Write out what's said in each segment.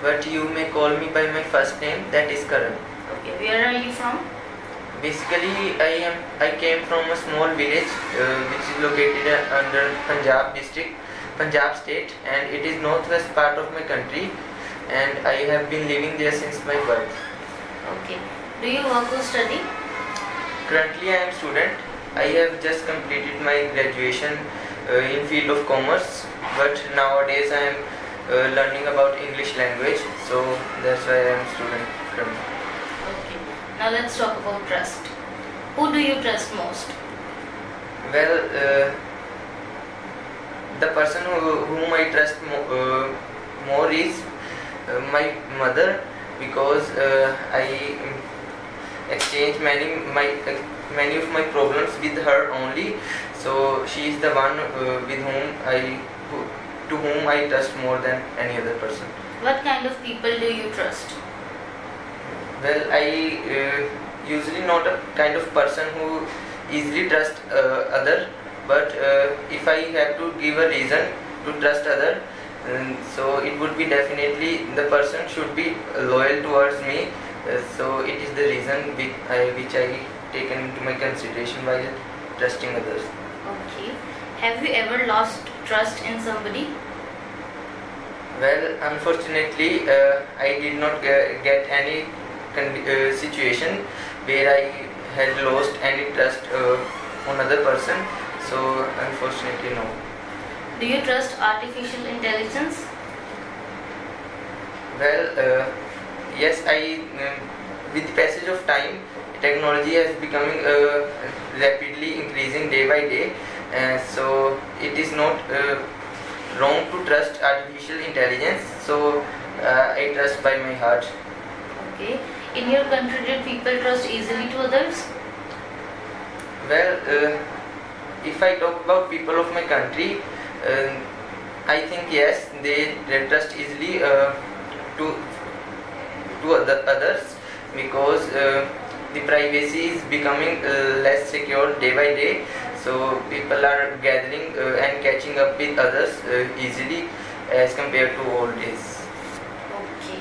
but you may call me by my first name, that is Karan. Okay, where are you from? Basically, I came from a small village which is located under Punjab district, Punjab state, and it is northwest part of my country, and I have been living there since my birth. Okay. Do you work or study? Currently, I am student. I have just completed my graduation in field of commerce, but nowadays I am learning about English language, so that's why I am student currently. Okay. Now let's talk about trust. Who do you trust most? Well, the person whom I trust more is my mother, because I exchange many of my problems with her only. So she is the one to whom I trust more than any other person. What kind of people do you trust? Well, I usually not a kind of person who easily trust other, but if I have to give a reason to trust other, so it would be definitely the person should be loyal towards me. So it is the reason which I taken into my consideration while trusting others. Okay. Have you ever lost trust in somebody? Well, unfortunately, I did not get any situation where I had lost any trust on other person. So unfortunately, no. Do you trust artificial intelligence? Well, yes, with the passage of time, technology is becoming rapidly increasing day by day. So it is not wrong to trust artificial intelligence. So I trust by my heart. Okay. In your country, did people trust easily to others? Well, if I talk about people of my country, I think yes, they trust easily to others, because the privacy is becoming less secure day by day. So people are gathering and catching up with others easily as compared to old days. Okay.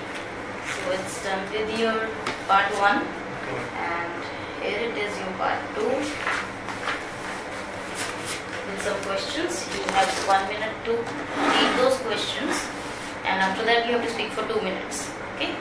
So it's done with your part 1, and here it is your part 2 with some questions. You have 1 minute to read those questions, and after that you have to speak for 2 minutes. Okay?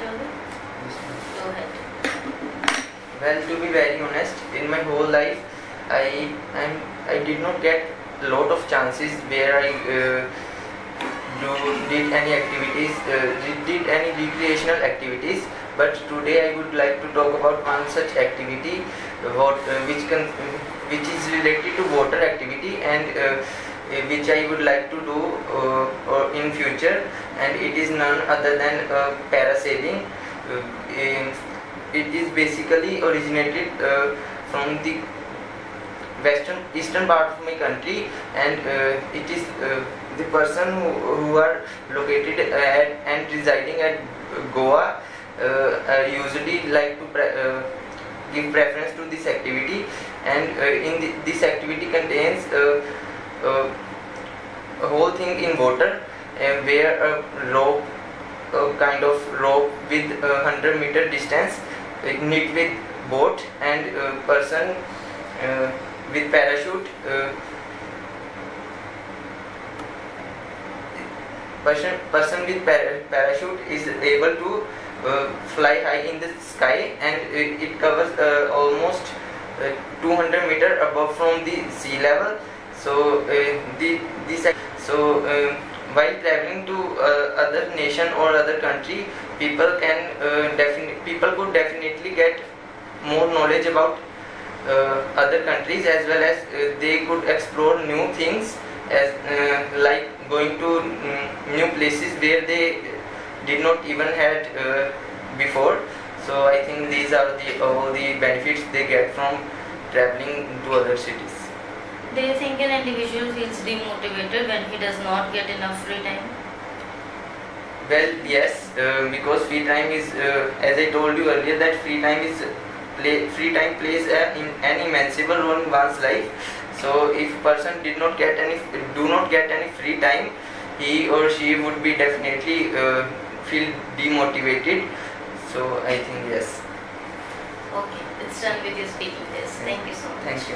Shall we? Go ahead. Well, to be very honest, in my whole life, I did not get a lot of chances where I did any activities, did any recreational activities. But today I would like to talk about one such activity, which is related to water activity, and which I would like to do in future, and it is none other than parasailing. It is basically originated from the eastern part of my country, and it is the person who are located and residing at Goa usually like to give preference to this activity, and this activity contains a whole thing in water, where a rope, a kind of rope with 100-meter distance, knit with boat, and a person with parachute, person with parachute is able to fly high in the sky, and it covers almost 200 meter above from the sea level. So while traveling to other nation or other country, people could definitely get more knowledge about other countries, as well as they could explore new things, as like going to new places where they did not even had before. So I think these are all the benefits they get from traveling to other cities. Do you think an individual feels demotivated when he does not get enough free time? Well, yes, because free time is, as I told you earlier, that free time plays an immense role in one's life. So if person do not get any free time, he or she would be definitely feel demotivated. So I think yes. Okay, it's done with your speaking test. Thank you so much. Thank you.